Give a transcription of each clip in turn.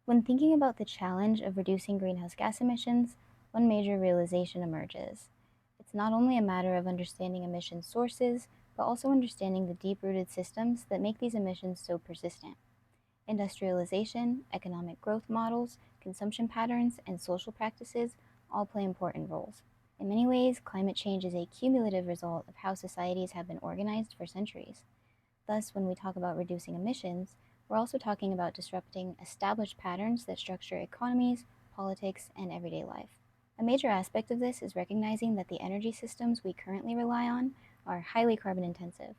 When thinking about the challenge of reducing greenhouse gas emissions, one major realization emerges. It's not only a matter of understanding emission sources, but also understanding the deep-rooted systems that make these emissions so persistent. Industrialization, economic growth models, consumption patterns, and social practices all play important roles. In many ways, climate change is a cumulative result of how societies have been organized for centuries. Thus, when we talk about reducing emissions, we're also talking about disrupting established patterns that structure economies, politics, and everyday life. A major aspect of this is recognizing that the energy systems we currently rely on are highly carbon intensive.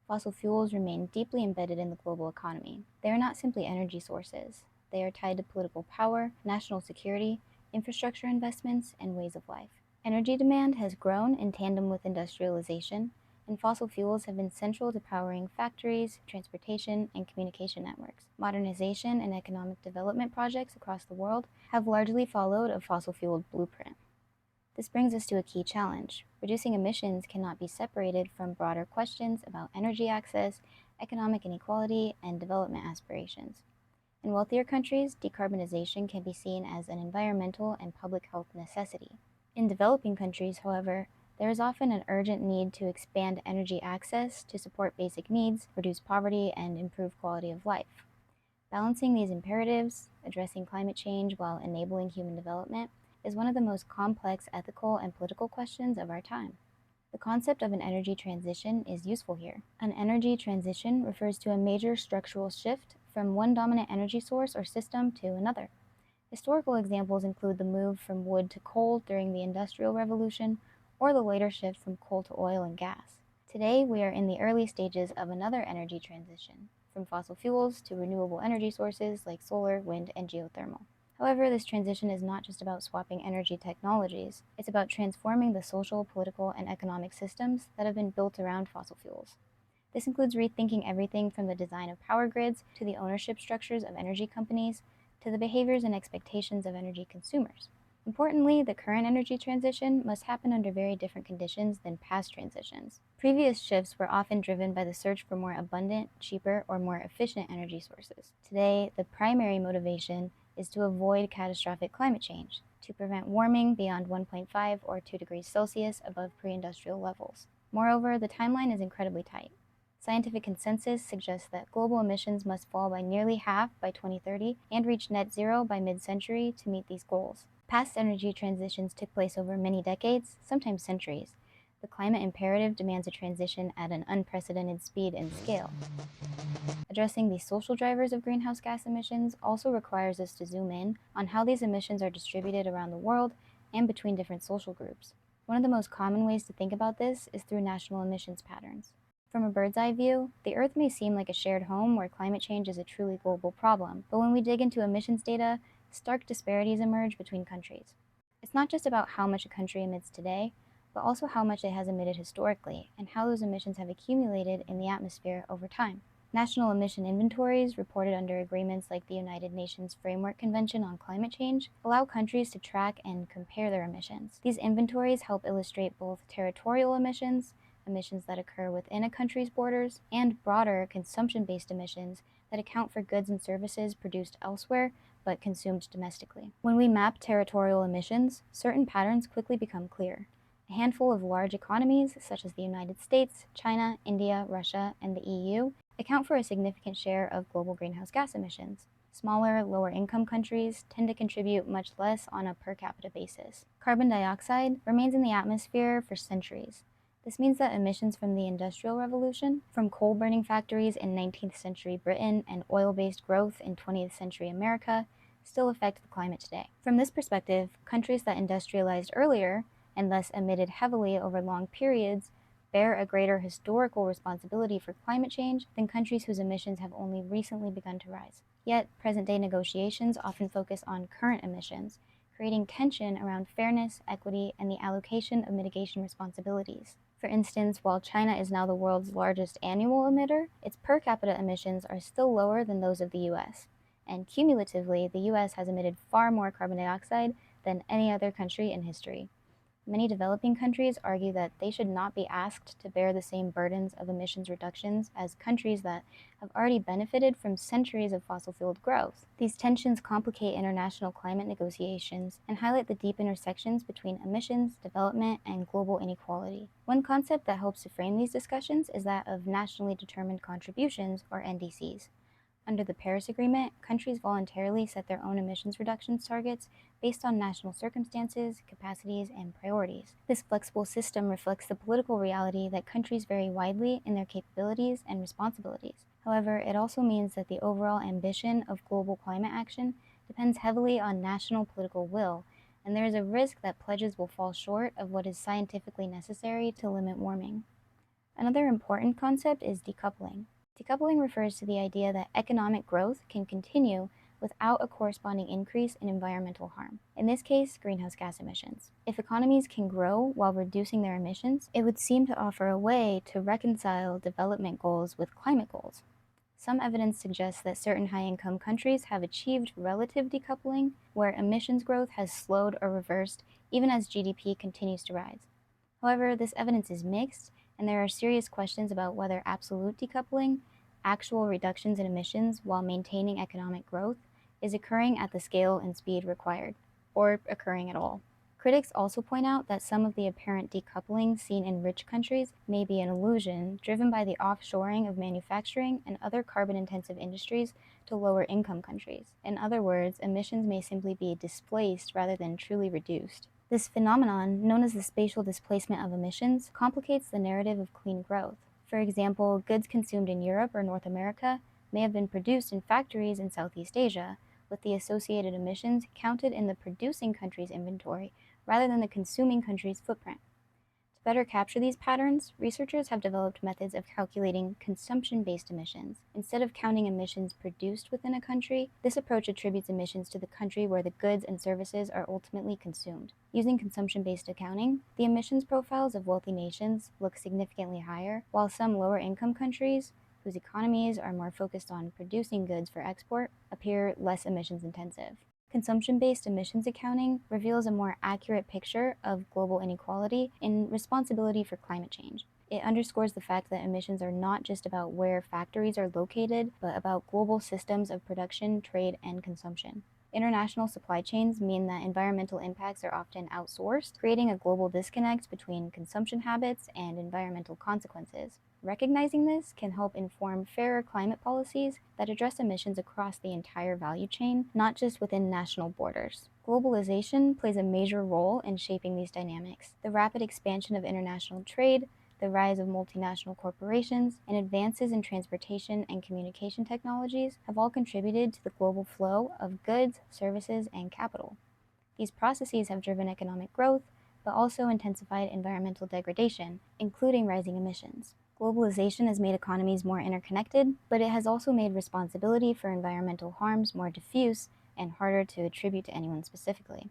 Fossil fuels remain deeply embedded in the global economy. They are not simply energy sources. They are tied to political power, national security, infrastructure investments, and ways of life. Energy demand has grown in tandem with industrialization, and fossil fuels have been central to powering factories, transportation, and communication networks. Modernization and economic development projects across the world have largely followed a fossil-fueled blueprint. This brings us to a key challenge. Reducing emissions cannot be separated from broader questions about energy access, economic inequality, and development aspirations. In wealthier countries, decarbonization can be seen as an environmental and public health necessity. In developing countries, however, there is often an urgent need to expand energy access to support basic needs, reduce poverty, and improve quality of life. Balancing these imperatives, addressing climate change while enabling human development, is one of the most complex ethical and political questions of our time. The concept of an energy transition is useful here. An energy transition refers to a major structural shift from one dominant energy source or system to another. Historical examples include the move from wood to coal during the Industrial Revolution, or the later shift from coal to oil and gas. Today, we are in the early stages of another energy transition, from fossil fuels to renewable energy sources like solar, wind, and geothermal. However, this transition is not just about swapping energy technologies, it's about transforming the social, political, and economic systems that have been built around fossil fuels. This includes rethinking everything from the design of power grids to the ownership structures of energy companies to the behaviors and expectations of energy consumers. Importantly, the current energy transition must happen under very different conditions than past transitions. Previous shifts were often driven by the search for more abundant, cheaper, or more efficient energy sources. Today, the primary motivation is to avoid catastrophic climate change, to prevent warming beyond 1.5 or 2 degrees Celsius above pre-industrial levels. Moreover, the timeline is incredibly tight. Scientific consensus suggests that global emissions must fall by nearly half by 2030 and reach net zero by mid-century to meet these goals. Past energy transitions took place over many decades, sometimes centuries. The climate imperative demands a transition at an unprecedented speed and scale. Addressing the social drivers of greenhouse gas emissions also requires us to zoom in on how these emissions are distributed around the world and between different social groups. One of the most common ways to think about this is through national emissions patterns. From a bird's eye view, the Earth may seem like a shared home where climate change is a truly global problem, but when we dig into emissions data, stark disparities emerge between countries. It's not just about how much a country emits today, but also how much it has emitted historically, and how those emissions have accumulated in the atmosphere over time. National emission inventories, reported under agreements like the United Nations Framework Convention on Climate Change, allow countries to track and compare their emissions. These inventories help illustrate both territorial emissions, emissions that occur within a country's borders, and broader consumption-based emissions that account for goods and services produced elsewhere but consumed domestically. When we map territorial emissions, certain patterns quickly become clear. A handful of large economies, such as the United States, China, India, Russia, and the EU, account for a significant share of global greenhouse gas emissions. Smaller, lower-income countries tend to contribute much less on a per capita basis. Carbon dioxide remains in the atmosphere for centuries. This means that emissions from the Industrial Revolution, from coal-burning factories in 19th century Britain and oil-based growth in 20th century America, still affect the climate today. From this perspective, countries that industrialized earlier and thus emitted heavily over long periods bear a greater historical responsibility for climate change than countries whose emissions have only recently begun to rise. Yet, present-day negotiations often focus on current emissions, creating tension around fairness, equity, and the allocation of mitigation responsibilities. For instance, while China is now the world's largest annual emitter, its per capita emissions are still lower than those of the US. And cumulatively, the US has emitted far more carbon dioxide than any other country in history. Many developing countries argue that they should not be asked to bear the same burdens of emissions reductions as countries that have already benefited from centuries of fossil-fueled growth. These tensions complicate international climate negotiations and highlight the deep intersections between emissions, development, and global inequality. One concept that helps to frame these discussions is that of nationally determined contributions, or NDCs. Under the Paris Agreement, countries voluntarily set their own emissions reductions targets based on national circumstances, capacities, and priorities. This flexible system reflects the political reality that countries vary widely in their capabilities and responsibilities. However, it also means that the overall ambition of global climate action depends heavily on national political will, and there is a risk that pledges will fall short of what is scientifically necessary to limit warming. Another important concept is decoupling. Decoupling refers to the idea that economic growth can continue without a corresponding increase in environmental harm, in this case, greenhouse gas emissions. If economies can grow while reducing their emissions, it would seem to offer a way to reconcile development goals with climate goals. Some evidence suggests that certain high-income countries have achieved relative decoupling, where emissions growth has slowed or reversed even as GDP continues to rise. However, this evidence is mixed, and there are serious questions about whether absolute decoupling, actual reductions in emissions while maintaining economic growth, is occurring at the scale and speed required, or occurring at all. Critics also point out that some of the apparent decoupling seen in rich countries may be an illusion driven by the offshoring of manufacturing and other carbon-intensive industries to lower-income countries. In other words, emissions may simply be displaced rather than truly reduced. This phenomenon, known as the spatial displacement of emissions, complicates the narrative of clean growth. For example, goods consumed in Europe or North America may have been produced in factories in Southeast Asia, with the associated emissions counted in the producing country's inventory rather than the consuming country's footprint. To better capture these patterns, researchers have developed methods of calculating consumption-based emissions. Instead of counting emissions produced within a country, this approach attributes emissions to the country where the goods and services are ultimately consumed. Using consumption-based accounting, the emissions profiles of wealthy nations look significantly higher, while some lower-income countries, whose economies are more focused on producing goods for export, appear less emissions-intensive. Consumption-based emissions accounting reveals a more accurate picture of global inequality and responsibility for climate change. It underscores the fact that emissions are not just about where factories are located, but about global systems of production, trade, and consumption. International supply chains mean that environmental impacts are often outsourced, creating a global disconnect between consumption habits and environmental consequences. Recognizing this can help inform fairer climate policies that address emissions across the entire value chain, not just within national borders. Globalization plays a major role in shaping these dynamics. The rapid expansion of international trade, the rise of multinational corporations, and advances in transportation and communication technologies have all contributed to the global flow of goods, services, and capital. These processes have driven economic growth, but also intensified environmental degradation, including rising emissions. Globalization has made economies more interconnected, but it has also made responsibility for environmental harms more diffuse and harder to attribute to anyone specifically.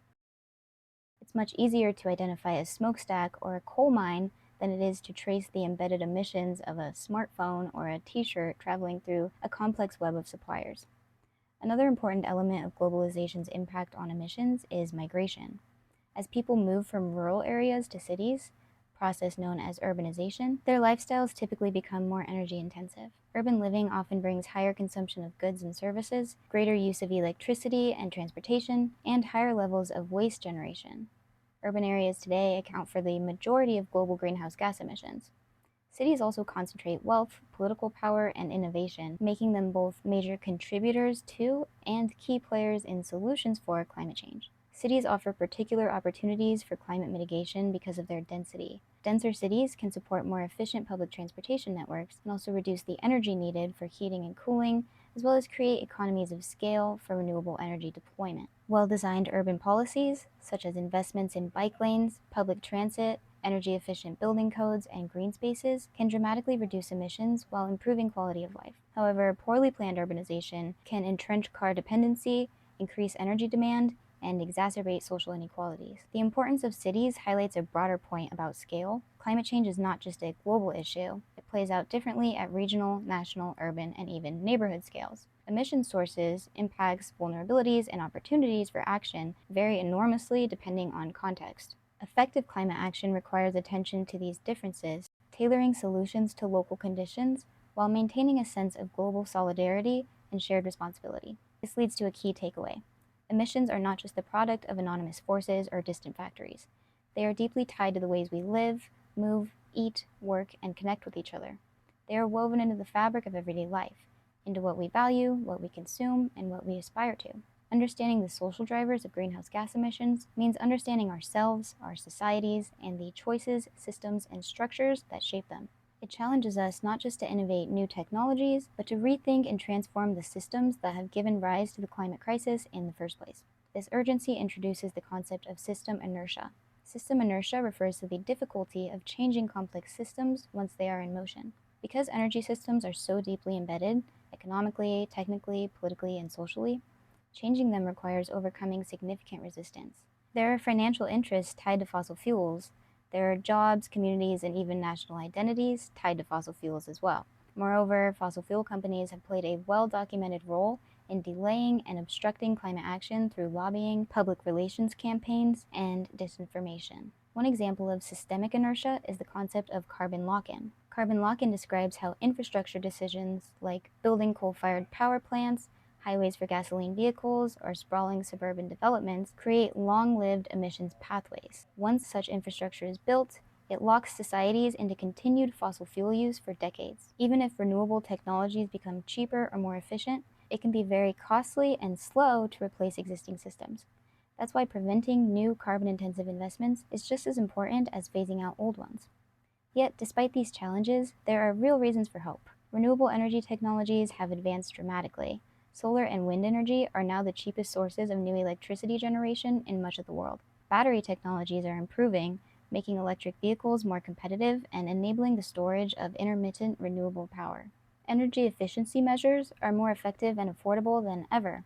It's much easier to identify a smokestack or a coal mine than it is to trace the embedded emissions of a smartphone or a t-shirt traveling through a complex web of suppliers. Another important element of globalization's impact on emissions is migration. As people move from rural areas to cities, a process known as urbanization, their lifestyles typically become more energy intensive. Urban living often brings higher consumption of goods and services, greater use of electricity and transportation, and higher levels of waste generation. Urban areas today account for the majority of global greenhouse gas emissions. Cities also concentrate wealth, political power, and innovation, making them both major contributors to and key players in solutions for climate change. Cities offer particular opportunities for climate mitigation because of their density. Denser cities can support more efficient public transportation networks and also reduce the energy needed for heating and cooling, as well as create economies of scale for renewable energy deployment. Well-designed urban policies, such as investments in bike lanes, public transit, energy-efficient building codes, and green spaces, can dramatically reduce emissions while improving quality of life. However, poorly planned urbanization can entrench car dependency, increase energy demand, and exacerbate social inequalities. The importance of cities highlights a broader point about scale. Climate change is not just a global issue. It plays out differently at regional, national, urban, and even neighborhood scales. Emission sources, impacts, vulnerabilities, and opportunities for action vary enormously depending on context. Effective climate action requires attention to these differences, tailoring solutions to local conditions while maintaining a sense of global solidarity and shared responsibility. This leads to a key takeaway. Emissions are not just the product of anonymous forces or distant factories. They are deeply tied to the ways we live, move, eat, work, and connect with each other. They are woven into the fabric of everyday life, into what we value, what we consume, and what we aspire to. Understanding the social drivers of greenhouse gas emissions means understanding ourselves, our societies, and the choices, systems, and structures that shape them. It challenges us not just to innovate new technologies, but to rethink and transform the systems that have given rise to the climate crisis in the first place. This urgency introduces the concept of system inertia. System inertia refers to the difficulty of changing complex systems once they are in motion. Because energy systems are so deeply embedded, economically, technically, politically, and socially, changing them requires overcoming significant resistance. There are financial interests tied to fossil fuels. There are jobs, communities, and even national identities tied to fossil fuels as well. Moreover, fossil fuel companies have played a well-documented role in delaying and obstructing climate action through lobbying, public relations campaigns, and disinformation. One example of systemic inertia is the concept of carbon lock-in. Carbon lock-in describes how infrastructure decisions like building coal-fired power plants, highways for gasoline vehicles, or sprawling suburban developments create long-lived emissions pathways. Once such infrastructure is built, it locks societies into continued fossil fuel use for decades. Even if renewable technologies become cheaper or more efficient, it can be very costly and slow to replace existing systems. That's why preventing new carbon-intensive investments is just as important as phasing out old ones. Yet, despite these challenges, there are real reasons for hope. Renewable energy technologies have advanced dramatically. Solar and wind energy are now the cheapest sources of new electricity generation in much of the world. Battery technologies are improving, making electric vehicles more competitive and enabling the storage of intermittent renewable power. Energy efficiency measures are more effective and affordable than ever.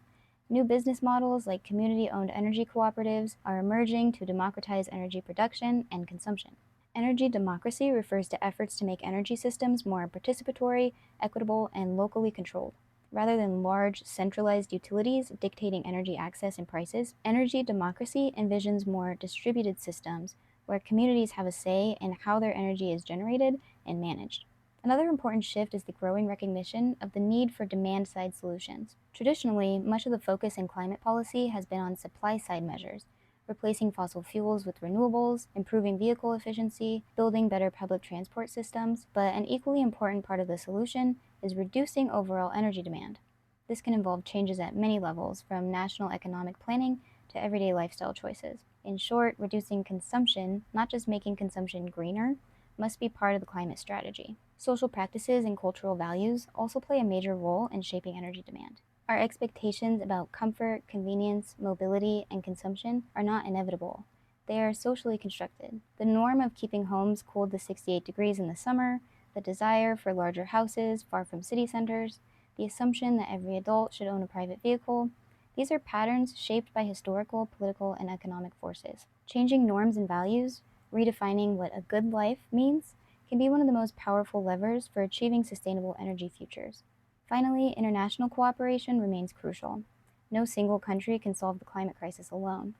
New business models like community-owned energy cooperatives are emerging to democratize energy production and consumption. Energy democracy refers to efforts to make energy systems more participatory, equitable, and locally controlled. Rather than large, centralized utilities dictating energy access and prices, energy democracy envisions more distributed systems where communities have a say in how their energy is generated and managed. Another important shift is the growing recognition of the need for demand-side solutions. Traditionally, much of the focus in climate policy has been on supply-side measures, replacing fossil fuels with renewables, improving vehicle efficiency, building better public transport systems, but an equally important part of the solution is reducing overall energy demand. This can involve changes at many levels, from national economic planning to everyday lifestyle choices. In short, reducing consumption, not just making consumption greener, must be part of the climate strategy. Social practices and cultural values also play a major role in shaping energy demand. Our expectations about comfort, convenience, mobility, and consumption are not inevitable. They are socially constructed. The norm of keeping homes cooled to 68 degrees in the summer, the desire for larger houses far from city centers, the assumption that every adult should own a private vehicle, these are patterns shaped by historical, political, and economic forces. Changing norms and values, redefining what a good life means, can be one of the most powerful levers for achieving sustainable energy futures. Finally, international cooperation remains crucial. No single country can solve the climate crisis alone.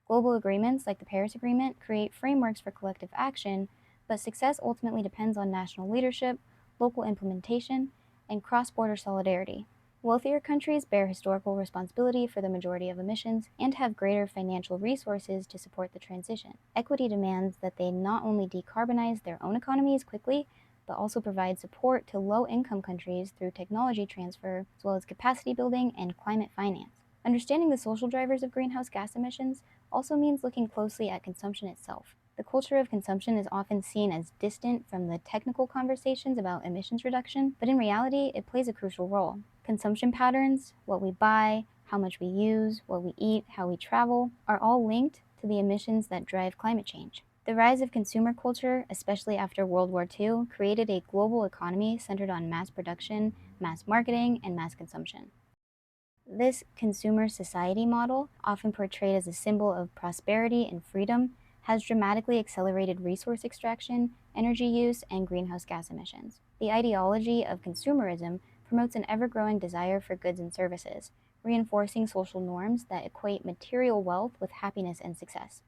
Global agreements like the Paris Agreement create frameworks for collective action, but success ultimately depends on national leadership, local implementation, and cross-border solidarity. Wealthier countries bear historical responsibility for the majority of emissions and have greater financial resources to support the transition. Equity demands that they not only decarbonize their own economies quickly, but also provide support to low-income countries through technology transfer, as well as capacity building and climate finance. Understanding the social drivers of greenhouse gas emissions also means looking closely at consumption itself. The culture of consumption is often seen as distant from the technical conversations about emissions reduction, but in reality, it plays a crucial role. Consumption patterns, what we buy, how much we use, what we eat, how we travel, are all linked to the emissions that drive climate change. The rise of consumer culture, especially after World War II, created a global economy centered on mass production, mass marketing, and mass consumption. This consumer society model, often portrayed as a symbol of prosperity and freedom, has dramatically accelerated resource extraction, energy use, and greenhouse gas emissions. The ideology of consumerism promotes an ever-growing desire for goods and services, reinforcing social norms that equate material wealth with happiness and success.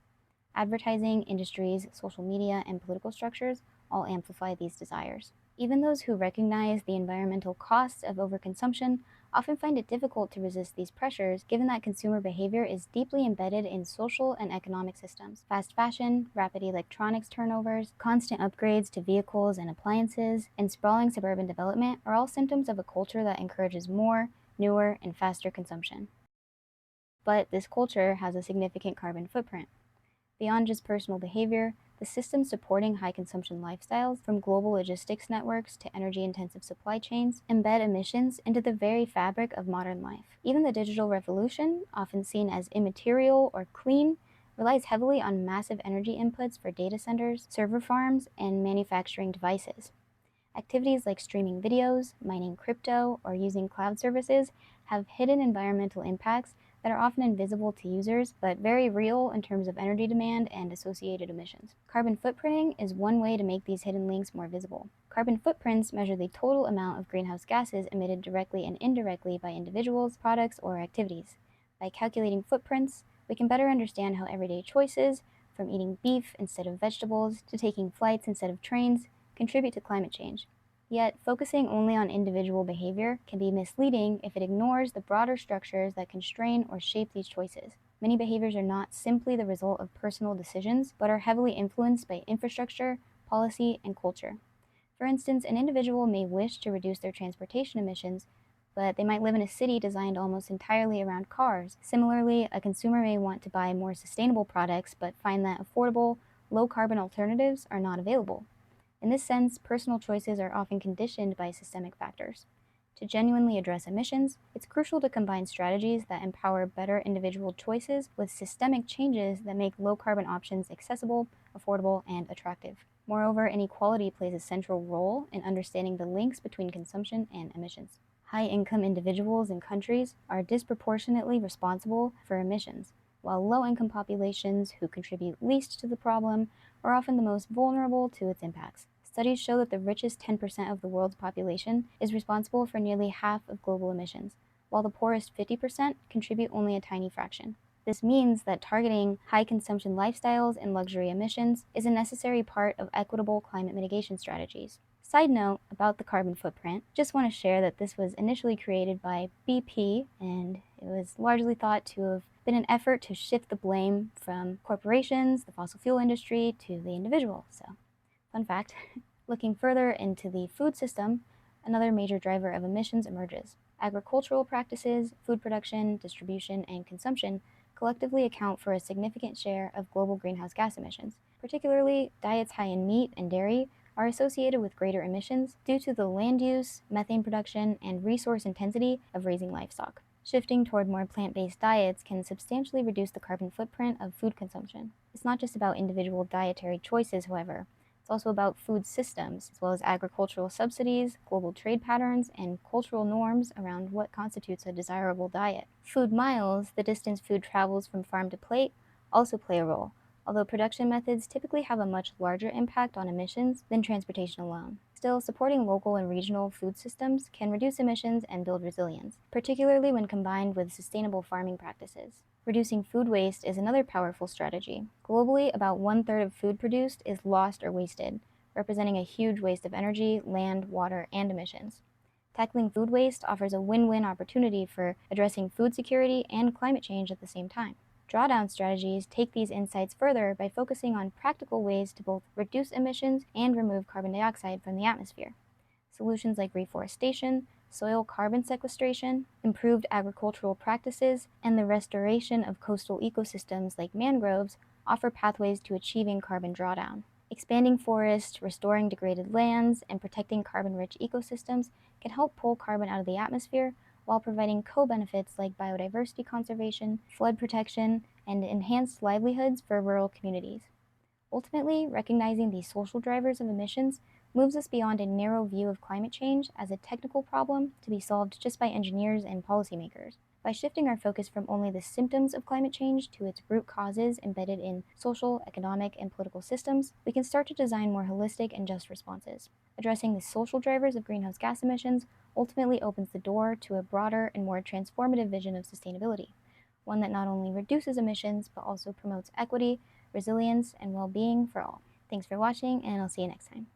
Advertising, industries, social media, and political structures all amplify these desires. Even those who recognize the environmental costs of overconsumption often find it difficult to resist these pressures, given that consumer behavior is deeply embedded in social and economic systems. Fast fashion, rapid electronics turnovers, constant upgrades to vehicles and appliances, and sprawling suburban development are all symptoms of a culture that encourages more, newer, and faster consumption. But this culture has a significant carbon footprint. Beyond just personal behavior, the systems supporting high consumption lifestyles, from global logistics networks to energy intensive supply chains, embed emissions into the very fabric of modern life. Even the digital revolution, often seen as immaterial or clean, relies heavily on massive energy inputs for data centers, server farms, and manufacturing devices. Activities like streaming videos, mining crypto, or using cloud services have hidden environmental impacts that are often invisible to users, but very real in terms of energy demand and associated emissions. Carbon footprinting is one way to make these hidden links more visible. Carbon footprints measure the total amount of greenhouse gases emitted directly and indirectly by individuals, products, or activities. By calculating footprints, we can better understand how everyday choices, from eating beef instead of vegetables to taking flights instead of trains, contribute to climate change. Yet, focusing only on individual behavior can be misleading if it ignores the broader structures that constrain or shape these choices. Many behaviors are not simply the result of personal decisions, but are heavily influenced by infrastructure, policy, and culture. For instance, an individual may wish to reduce their transportation emissions, but they might live in a city designed almost entirely around cars. Similarly, a consumer may want to buy more sustainable products, but find that affordable, low-carbon alternatives are not available. In this sense, personal choices are often conditioned by systemic factors. To genuinely address emissions, it's crucial to combine strategies that empower better individual choices with systemic changes that make low-carbon options accessible, affordable, and attractive. Moreover, inequality plays a central role in understanding the links between consumption and emissions. High-income individuals and countries are disproportionately responsible for emissions, while low-income populations who contribute least to the problem are often the most vulnerable to its impacts. Studies show that the richest 10% of the world's population is responsible for nearly half of global emissions, while the poorest 50% contribute only a tiny fraction. This means that targeting high consumption lifestyles and luxury emissions is a necessary part of equitable climate mitigation strategies. Side note about the carbon footprint, just want to share that this was initially created by BP, and it was largely thought to have been an effort to shift the blame from corporations, the fossil fuel industry, to the individual. So, fun fact. Looking further into the food system, another major driver of emissions emerges. Agricultural practices, food production, distribution, and consumption collectively account for a significant share of global greenhouse gas emissions. Particularly, diets high in meat and dairy are associated with greater emissions due to the land use, methane production, and resource intensity of raising livestock. Shifting toward more plant-based diets can substantially reduce the carbon footprint of food consumption. It's not just about individual dietary choices, however. It's also about food systems, as well as agricultural subsidies, global trade patterns, and cultural norms around what constitutes a desirable diet. Food miles, the distance food travels from farm to plate, also play a role, although production methods typically have a much larger impact on emissions than transportation alone. Still, supporting local and regional food systems can reduce emissions and build resilience, particularly when combined with sustainable farming practices. Reducing food waste is another powerful strategy. Globally, about 1/3 of food produced is lost or wasted, representing a huge waste of energy, land, water, and emissions. Tackling food waste offers a win-win opportunity for addressing food security and climate change at the same time. Drawdown strategies take these insights further by focusing on practical ways to both reduce emissions and remove carbon dioxide from the atmosphere. Solutions like reforestation, soil carbon sequestration, improved agricultural practices, and the restoration of coastal ecosystems like mangroves offer pathways to achieving carbon drawdown. Expanding forests, restoring degraded lands, and protecting carbon-rich ecosystems can help pull carbon out of the atmosphere while providing co-benefits like biodiversity conservation, flood protection, and enhanced livelihoods for rural communities. Ultimately, recognizing these social drivers of emissions moves us beyond a narrow view of climate change as a technical problem to be solved just by engineers and policymakers. By shifting our focus from only the symptoms of climate change to its root causes embedded in social, economic, and political systems, we can start to design more holistic and just responses. Addressing the social drivers of greenhouse gas emissions ultimately opens the door to a broader and more transformative vision of sustainability, one that not only reduces emissions but also promotes equity, resilience, and well being for all. Thanks for watching, and I'll see you next time.